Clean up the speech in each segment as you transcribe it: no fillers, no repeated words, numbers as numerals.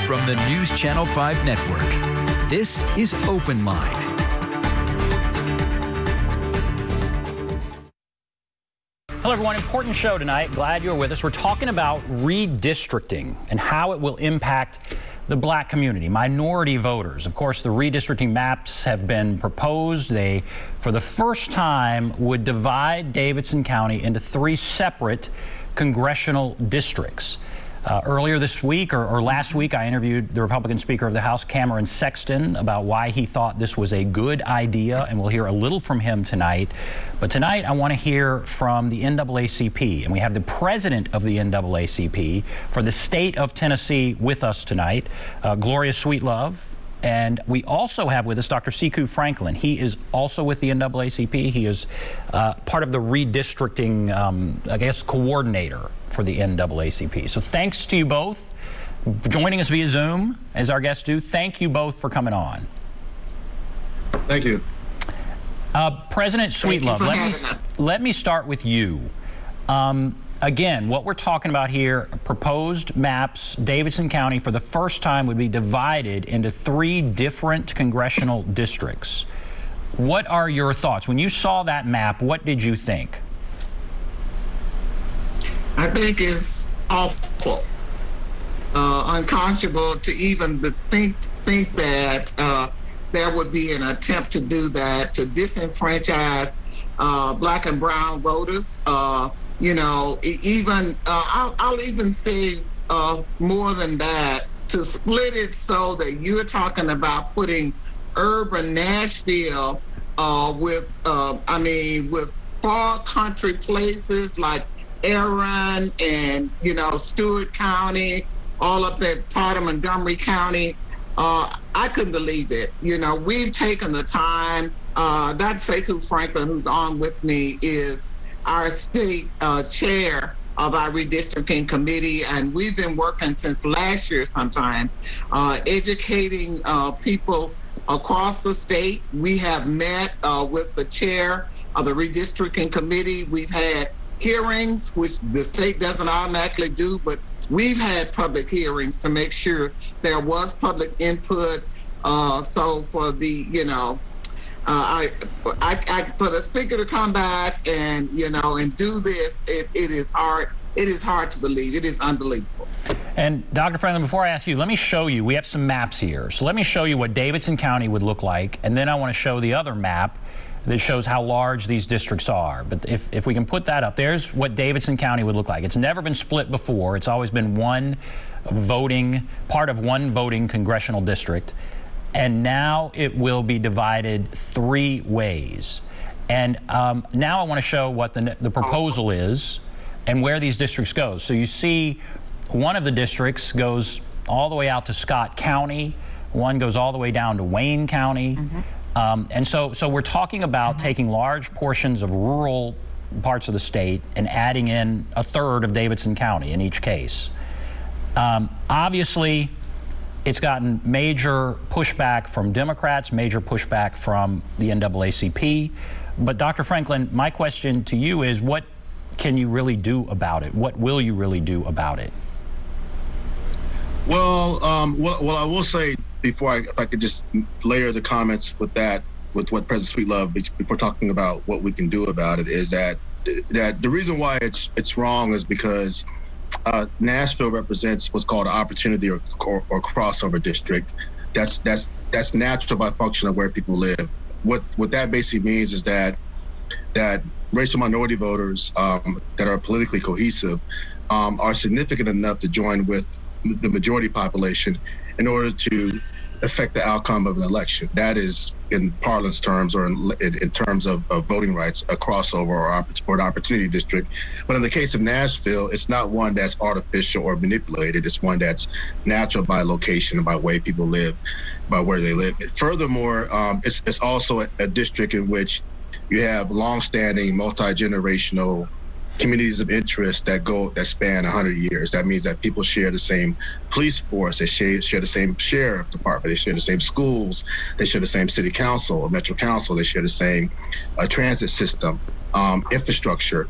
From the News Channel 5 Network, this is Open Line. Hello, everyone. Important show tonight. Glad you're with us. We're talking about redistricting and how it will impact the black community, minority voters. Of course, the redistricting maps have been proposed. They, for the first time, would divide Davidson County into 3 separate congressional districts. Earlier this week or last week, I interviewed the Republican Speaker of the House, Cameron Sexton, about why he thought this was a good idea, and we'll hear a little from him tonight. But tonight, I want to hear from the NAACP, and we have the president of the NAACP for the state of Tennessee with us tonight, Gloria Sweetlove. And we also have with us Dr. Sekou Franklin. He is also with the NAACP. He is part of the redistricting, I guess, coordinator for the NAACP. So thanks to you both for joining us via Zoom, as our guests do. Thank you both for coming on. Thank you. President Sweetlove, let me start with you. Again, what we're talking about here, proposed maps, Davidson County for the first time would be divided into 3 different congressional districts. What are your thoughts? When you saw that map, what did you think? I think it's awful, unconscionable to even think that there would be an attempt to do that, to disenfranchise black and brown voters. You know, even I'll even say more than that, to split it so that you're talking about putting urban Nashville with far country places like Aaron and, you know, Stewart County, all up that part of Montgomery County. I couldn't believe it. You know, we've taken the time. That's Sekou Franklin, who's on with me, is our state chair of our redistricting committee, and we've been working since last year sometime, educating people across the state. We have met with the chair of the redistricting committee. We've had hearings, which the state doesn't automatically do, but we've had public hearings to make sure there was public input. So for the, you know, for the speaker to come back and, you know, and do this, it is hard. It is hard to believe. It is unbelievable. And Dr. Franklin, before I ask you, let me show you. We have some maps here. So let me show you what Davidson County would look like, and then I want to show the other map that shows how large these districts are. But if we can put that up, there's what Davidson County would look like. It's never been split before. It's always been part of one voting congressional district. And now it will be divided 3 ways. And now I want to show what the proposal is and where these districts go. So you see one of the districts goes all the way out to Scott County. One goes all the way down to Wayne County. And so we're talking about taking large portions of rural parts of the state and adding in 1/3 of Davidson County in each case. Obviously, it's gotten major pushback from Democrats, major pushback from the NAACP. But Dr. Franklin, my question to you is, what can you really do about it? What will you really do about it? Well, what I will say before if I could just layer the comments with what President Sweetlove, before talking about what we can do about it, is that the reason why it's wrong is because Nashville represents what's called an opportunity or crossover district. That's natural by function of where people live. What that basically means is that racial minority voters that are politically cohesive are significant enough to join with the majority population in order to affect the outcome of an election. That is, in parlance terms or in terms of voting rights, a crossover or an opportunity district. But in the case of Nashville, it's not one that's artificial or manipulated. It's one that's natural by location and by way people live, by where they live. Furthermore, it's also a district in which you have longstanding multi-generational communities of interest that span 100 years. That means that people share the same police force, they share the same sheriff department, they share the same schools, they share the same city council or metro council, they share the same transit system, infrastructure.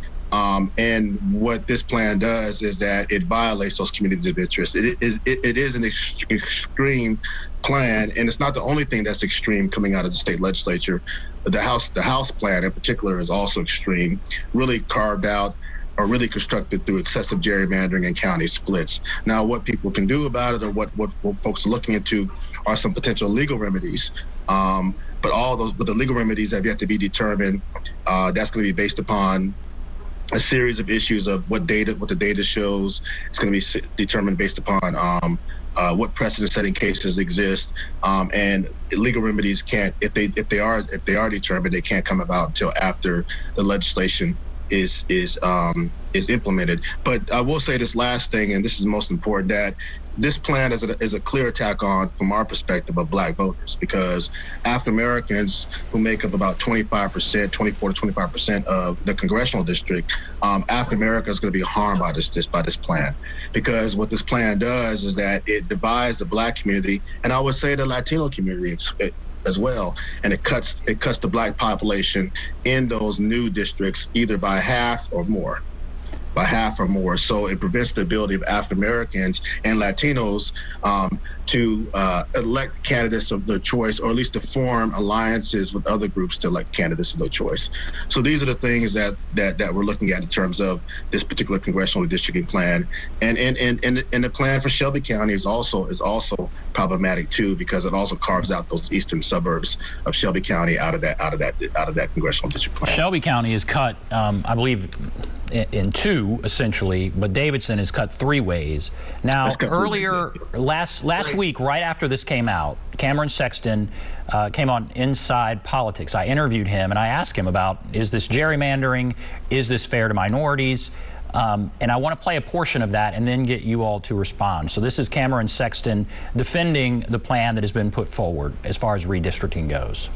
And what this plan does is that it violates those communities of interest. It is an extreme plan, and it's not the only thing that's extreme coming out of the state legislature. The House plan in particular is also extreme, really carved out or really constructed through excessive gerrymandering and county splits. Now, what people can do about it, or what folks are looking into, are some potential legal remedies. But the legal remedies have yet to be determined. That's going to be based upon a series of issues of what the data shows. It's going to be determined based upon what precedent-setting cases exist, and legal remedies can't, if they are determined, they can't come about until after the legislation is implemented. But I will say this last thing, and this is the most important, that this plan is a clear attack on, from our perspective, of Black voters, because African Americans, who make up about 24 to 25% of the congressional district, African America is going to be harmed by this plan, because what this plan does is that it divides the Black community, and I would say the Latino community as well, and it cuts the Black population in those new districts either by half or more. So it prevents the ability of African Americans and Latinos to elect candidates of their choice, or at least to form alliances with other groups to elect candidates of their choice. So these are the things that we're looking at in terms of this particular congressional redistricting plan, and the plan for Shelby County is also problematic too, because it also carves out those eastern suburbs of Shelby County out of that congressional district plan. Shelby County is cut, I believe, in two essentially, but Davidson is cut three ways. Now, earlier last week, right after this came out, Cameron Sexton came on Inside Politics. I interviewed him and I asked him about, is this gerrymandering? Is this fair to minorities? And I want to play a portion of that and then get you all to respond. So this is Cameron Sexton defending the plan that has been put forward as far as redistricting goes.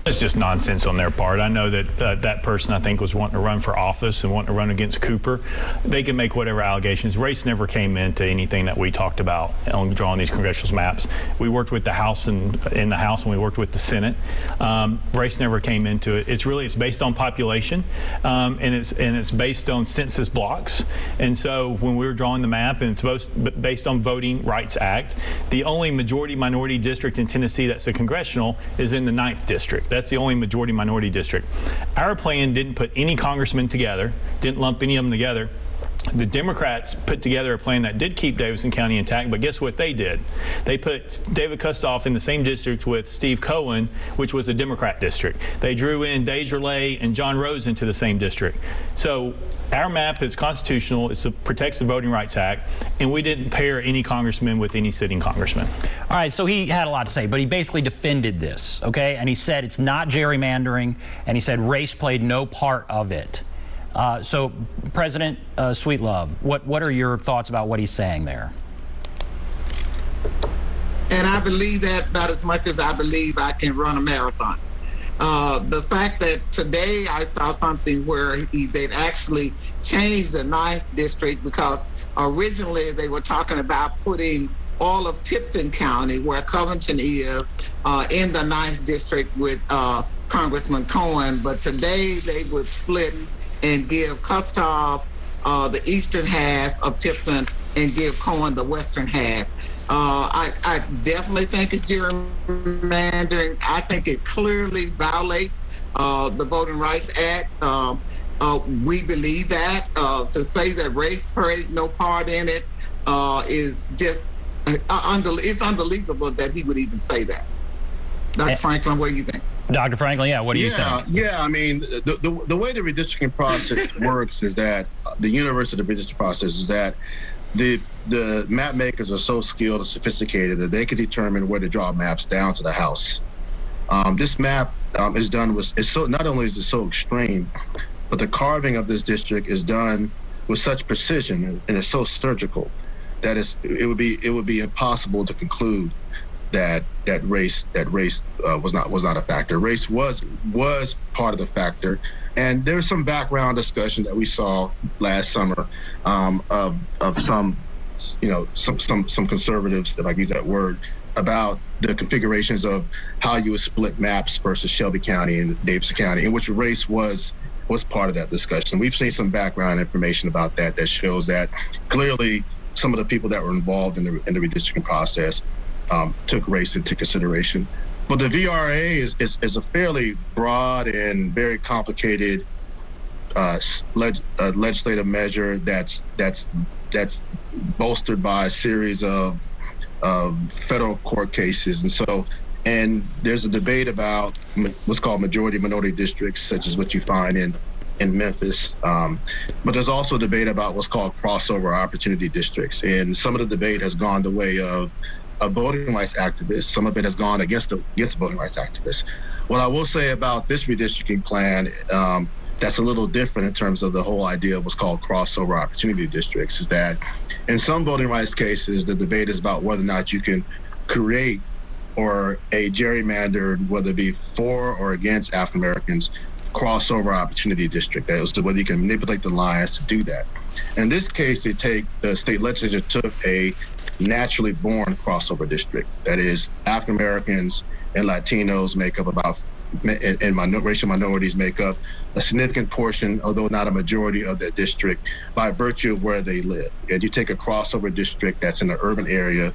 It's just nonsense on their part. I know that that person, I think, was wanting to run for office and wanting to run against Cooper. They can make whatever allegations. Race never came into anything that we talked about on drawing these congressional maps. We worked with the House and in the House, and we worked with the Senate. Race never came into it. It's based on population, and it's based on census blocks. And so when we were drawing the map, and it's based on Voting Rights Act, the only majority-minority district in Tennessee that's a congressional is in the 9th district. That's the only majority-minority district. Our plan didn't put any congressmen together, didn't lump any of them together. The Democrats put together a plan that did keep Davidson County intact, but guess what they did? They put David Kustoff in the same district with Steve Cohen, which was a Democrat district. They drew in Desjardins and John Rose into the same district. So our map is constitutional. It protects the Voting Rights Act, and we didn't pair any congressman with any sitting congressman. All right, so he had a lot to say, but he basically defended this, okay? And he said it's not gerrymandering, and he said race played no part of it. So, President Sweetlove, what are your thoughts about what he's saying there? And I believe that about as much as I believe I can run a marathon. The fact that today I saw something where they'd actually changed the 9th district, because originally they were talking about putting all of Tipton County, where Covington is, in the 9th district with Congressman Cohen. But today they would split and give Kustoff the eastern half of Tipton and give Cohen the western half. I definitely think it's gerrymandering. I think it clearly violates the Voting Rights Act. We believe that. To say that race played no part in it is just, it's unbelievable that he would even say that. Dr. Franklin, what do you think? Dr. Franklin, yeah, what do you think? Yeah, I mean, the way the redistricting process works is that the universe of the redistricting process is that the map makers are so skilled and sophisticated that they can determine where to draw maps down to the house. This map is done with, not only is it so extreme, but the carving of this district is done with such precision and it's so surgical that it would be impossible to conclude that race was not a factor. Race was part of the factor, and there's some background discussion that we saw last summer of some conservatives, if I use that word, about the configurations of how you would split maps versus Shelby County and Davidson County, in which race was was part of that discussion. We've seen some background information about that shows that clearly some of the people that were involved in the redistricting process took race into consideration. But the VRA is a fairly broad and very complicated legislative measure that's bolstered by a series of federal court cases. And there's a debate about what's called majority minority districts, such as what you find in Memphis. But there's also a debate about what's called crossover opportunity districts. And some of the debate has gone the way of voting rights activists. Some of it has gone against voting rights activists. What I will say about this redistricting plan that's a little different in terms of the whole idea of what's called crossover opportunity districts is that in some voting rights cases, the debate is about whether or not you can create or a gerrymandered, whether it be for or against African Americans, crossover opportunity district. That is whether you can manipulate the lines to do that. In this case, the state legislature took a naturally born crossover district. That is, African Americans and Latinos make up racial minorities make up a significant portion, although not a majority, of that district by virtue of where they live. And you take a crossover district that's in an urban area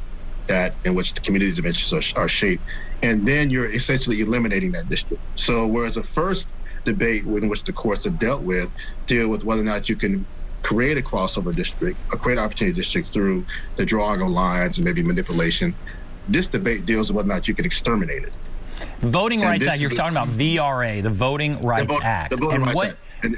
in which the communities of interest are shaped, and then you're essentially eliminating that district. So whereas the first debate in which the courts have dealt with deal with whether or not you can create a crossover district, or create an opportunity district through the drawing of lines and maybe manipulation, this debate deals with whether or not you can exterminate it. Voting Rights Act, you're talking about VRA, the Voting Rights Act.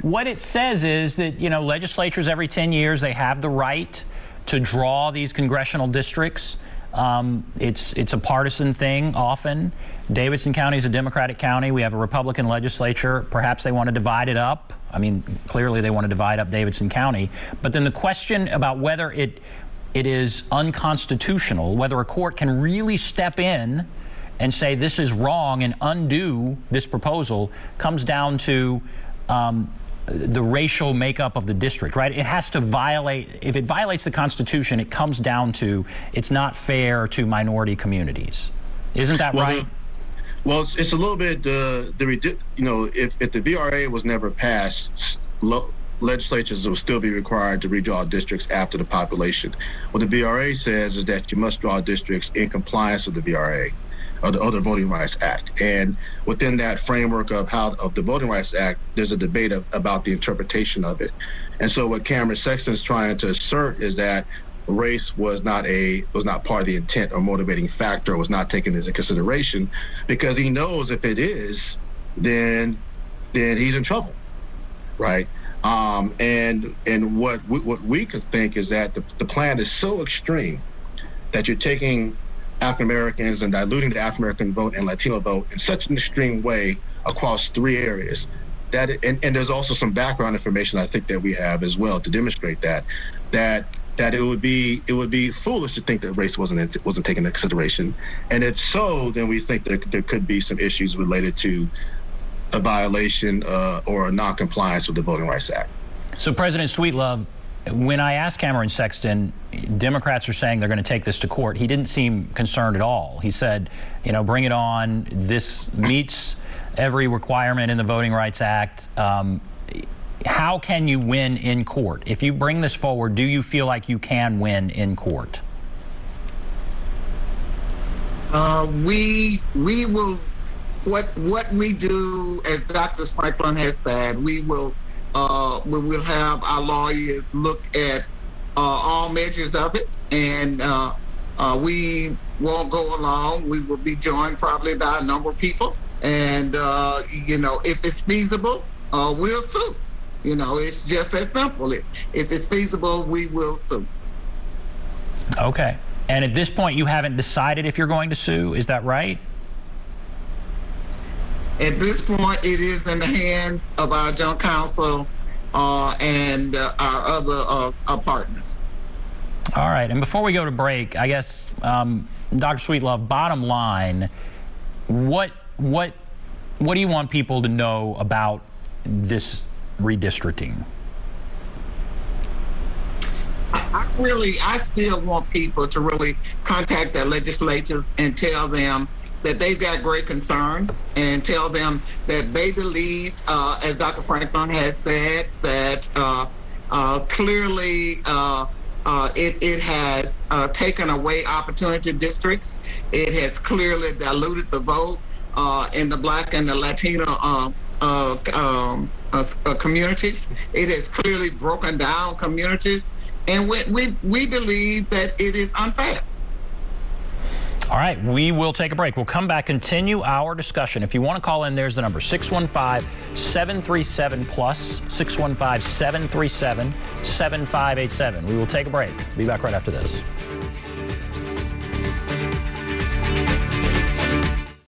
What it says is that, legislatures every 10 years, they have the right to draw these congressional districts. It's a partisan thing often. Davidson County is a Democratic county. We have a Republican legislature. Perhaps they want to divide it up. I mean, clearly they want to divide up Davidson County. But then the question about whether it is unconstitutional, whether a court can really step in and say this is wrong and undo this proposal, comes down to the racial makeup of the district, right? It has to violate, if it violates the Constitution, it comes down to it's not fair to minority communities. Isn't that right? Well, it's a little bit, if the VRA was never passed, legislatures will still be required to redraw districts after the population. What the VRA says is that you must draw districts in compliance with the VRA. Or the Voting Rights Act. And within that framework of the Voting Rights Act, there's a debate about the interpretation of it. And so what Cameron Sexton is trying to assert is that race was not part of the intent or motivating factor, was not taken into consideration, because he knows if it is, then he's in trouble, right? And what we could think is that the plan is so extreme that you're taking African Americans and diluting the African American vote and Latino vote in such an extreme way across 3 areas. And there's also some background information I think that we have as well to demonstrate that it would be foolish to think that race wasn't taken into consideration. And if so, then we think there could be some issues related to a violation or a non-compliance with the Voting Rights Act. So President Sweetlove, when I asked Cameron Sexton, Democrats are saying they're going to take this to court, he didn't seem concerned at all. He said, bring it on. This meets every requirement in the Voting Rights Act. How can you win in court? If you bring this forward, do you feel like you can win in court? We will, what we do, as Dr. Franklin has said, we will have our lawyers look at all measures of it, and we won't go along. We will be joined probably by a number of people, and if it's feasible, we'll sue. It's just that simple. If it's feasible, we will sue. Okay. And at this point, you haven't decided if you're going to sue, is that right? At this point, it is in the hands of our joint counsel and our other partners. All right. And before we go to break, I guess, Dr. Sweetlove, bottom line, what do you want people to know about this redistricting? I still want people to really contact their legislatures and tell them that they've got great concerns and tell them that they believe, as Dr. Franklin has said, that clearly it has taken away opportunity districts. It has clearly diluted the vote in the Black and the Latino communities. It has clearly broken down communities, and we believe that it is unfair. All right, we will take a break. We'll come back, continue our discussion. If you want to call in, there's the number, 615-737-PLUS, 615-737-7587. We will take a break. Be back right after this.